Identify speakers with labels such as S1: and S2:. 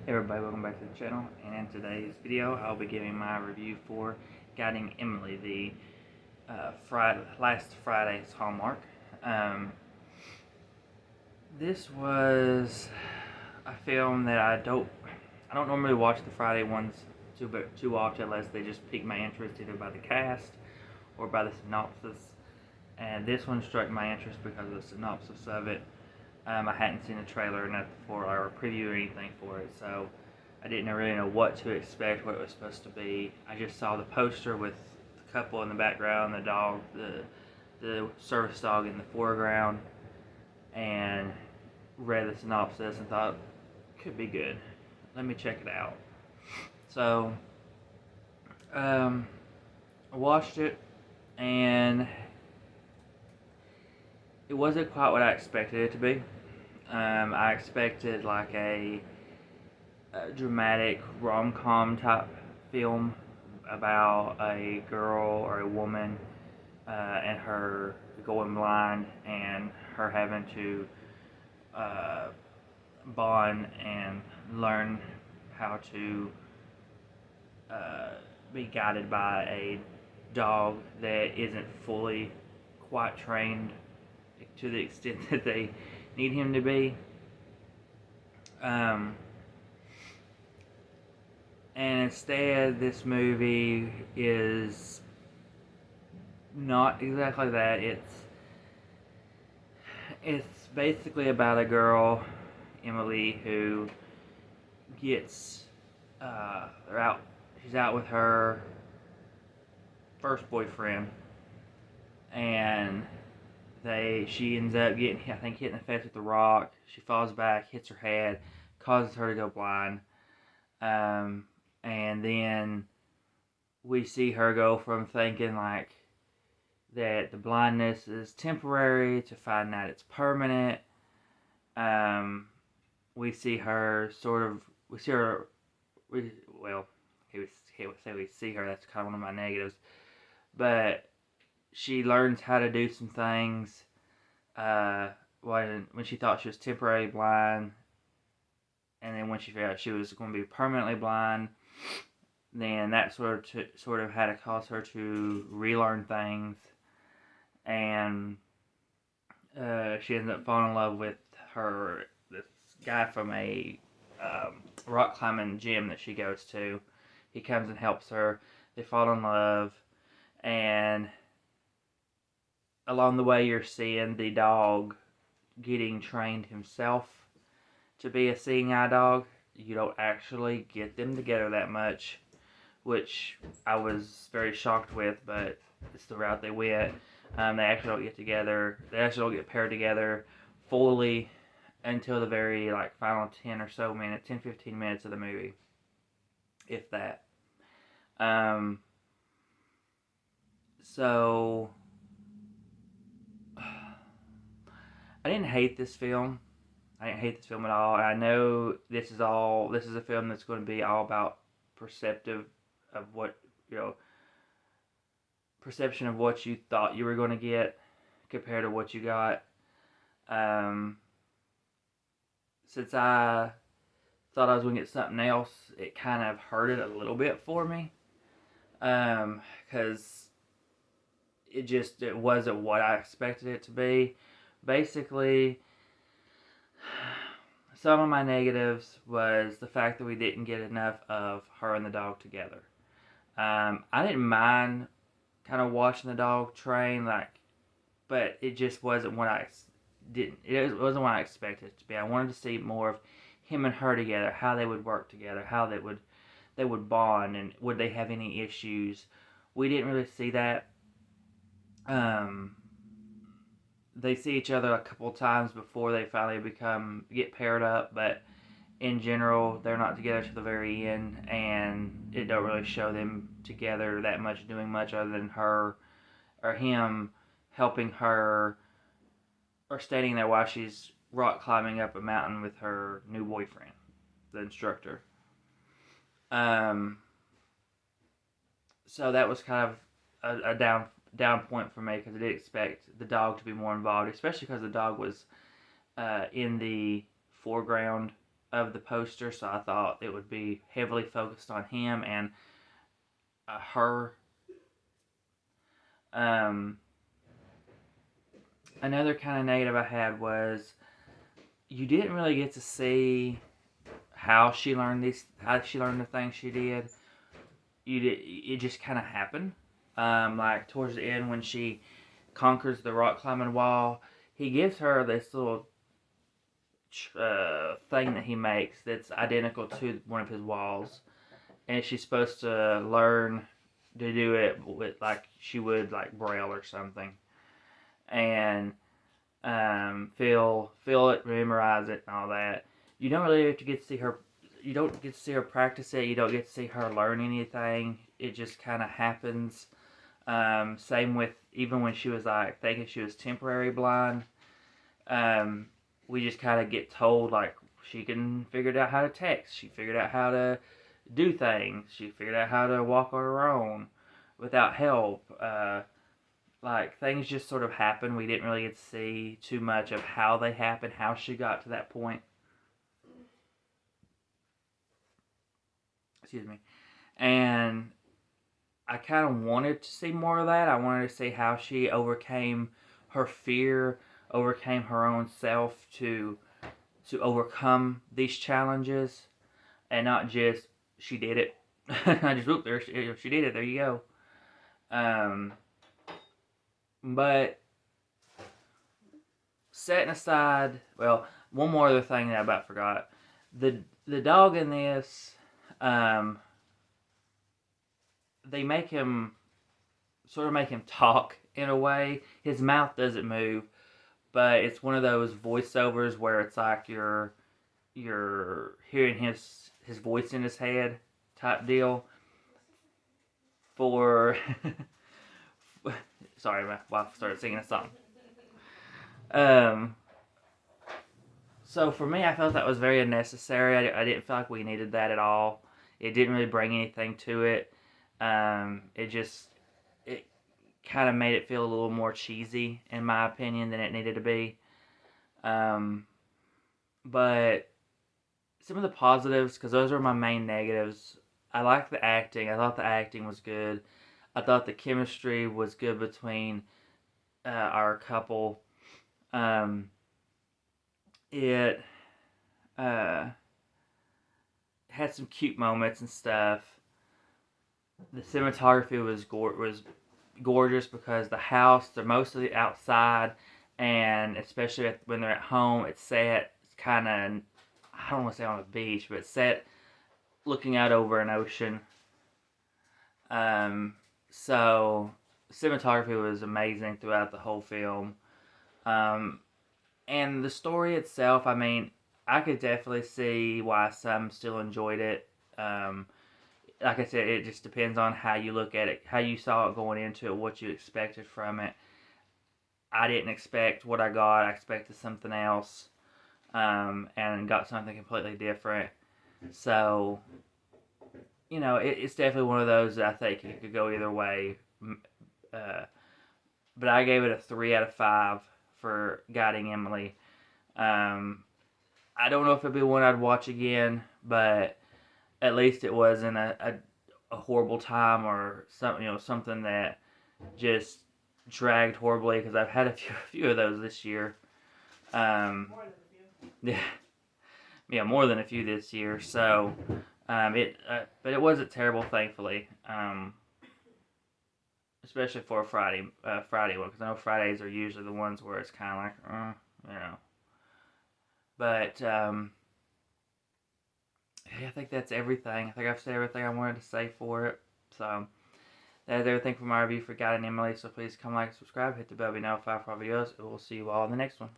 S1: Hey everybody, welcome back to the channel, and in today's video I'll be giving my review for Guiding Emily, the last Friday's Hallmark. This was a film that I don't normally watch the Friday ones too often unless they just pique my interest either by the cast or by the synopsis. And this one struck my interest because of the synopsis of it. I hadn't seen a trailer or a preview or anything for it, so I didn't really know what to expect, what it was supposed to be. I just saw the poster with the couple in the background, the dog, the service dog in the foreground, and read the synopsis and thought, could be good. Let me check it out. So, I watched it, and it wasn't quite what I expected it to be. I expected like a dramatic rom-com type film about a girl or a woman and her going blind and her having to bond and learn how to be guided by a dog that isn't fully quite trained to the extent that they need him to be. And instead, this movie is not exactly that. It's basically about a girl, Emily, who gets she's out with her first boyfriend, and she ends up getting, I think, hitting the face with a rock. She falls back, hits her head, causes her to go blind. And then we see her go from thinking like that the blindness is temporary to finding out it's permanent. We see her we see her that's kind of one of my negatives, but she learns how to do some things when she thought she was temporarily blind, and then when she figured out she was going to be permanently blind, then that sort of had to cause her to relearn things, and she ends up falling in love with this guy from a rock climbing gym that she goes to. He comes and helps her. They fall in love, and along the way you're seeing the dog getting trained himself to be a seeing eye dog. You don't actually get them together that much, which I was very shocked with, but it's the route they went. They actually don't get together. They actually don't get paired together fully until the very final 10 or so minutes, 10-15 minutes of the movie, if that. So I didn't hate this film. I didn't hate this film at all. I know this is a film that's going to be all about perception of what you thought you were going to get compared to what you got. Since I thought I was going to get something else, it kind of hurt it a little bit for me. Because it wasn't what I expected it to be. Basically, some of my negatives was the fact that we didn't get enough of her and the dog together. I didn't mind kind of watching the dog train, but it just wasn't what it wasn't what I expected it to be. I wanted to see more of him and her together, how they would work together, how they would bond, and would they have any issues. We didn't really see that. They see each other a couple of times before they finally get paired up, but in general, they're not together to the very end, and it don't really show them together that much, doing much other than her or him helping her or standing there while she's rock climbing up a mountain with her new boyfriend, the instructor. So that was kind of a down point for me, because I did expect the dog to be more involved, especially because the dog was in the foreground of the poster, so I thought it would be heavily focused on him and her. Um, Another kind of negative I had was you didn't really get to see how she learned the things she did. It just kind of happened. Like towards the end when she conquers the rock climbing wall, he gives her this little thing that he makes that's identical to one of his walls, and she's supposed to learn to do it with like she would like braille or something, and feel it, memorize it, and all that. You don't really have to get to see her. You don't get to see her practice it. You don't get to see her learn anything. It just kind of happens. Same with even when she was like thinking she was temporary blind. Um, we just kind of get told like she can figure out how to text. She figured out how to do things. She figured out how to walk on her own without help. Like things just sort of happen. We didn't really get to see too much of how they happened, how she got to that point. Excuse me. And I kind of wanted to see more of that. I wanted to see how she overcame her fear, overcame her own self to overcome these challenges, and not just she did it. I just whoop there. She did it. There you go. Um, but setting aside, well, one more other thing that I about forgot. The dog in this, um, they make him make him talk in a way. His mouth doesn't move, but it's one of those voiceovers where it's like you're hearing his voice in his head type deal. For sorry, my wife started singing a song. Um, so for me, I felt that was very unnecessary. I didn't feel like we needed that at all. It didn't really bring anything to it. It kind of made it feel a little more cheesy, in my opinion, than it needed to be. Um, but some of the positives, because those are my main negatives. I like the acting. I thought the acting was good. I thought the chemistry was good between our couple. Um, it uh, had some cute moments and stuff. The cinematography was gorgeous because the house, they're mostly outside, and especially when they're at home, it's set kind of, I don't want to say on a beach, but it's set looking out over an ocean. So cinematography was amazing throughout the whole film. Um, and the story itself, I mean, I could definitely see why some still enjoyed it. Like I said, it just depends on how you look at it, how you saw it going into it, what you expected from it. I didn't expect what I got. I expected something else, and got something completely different. So, it's definitely one of those that I think it could go either way. But I gave it a 3 out of 5 for Guiding Emily. I don't know if it'd be one I'd watch again, but at least it wasn't a horrible time or something that just dragged horribly, because I've had a few of those this year. More than a few. Yeah, more than a few this year. So, but it wasn't terrible, thankfully. Especially for a Friday one, because I know Fridays are usually the ones where it's kind of like, But yeah, I think that's everything. I think I've said everything I wanted to say for it. So that is everything for my review for Guiding Emily. So please come like, subscribe, hit the bell, be notified for our videos, and we'll see you all in the next one.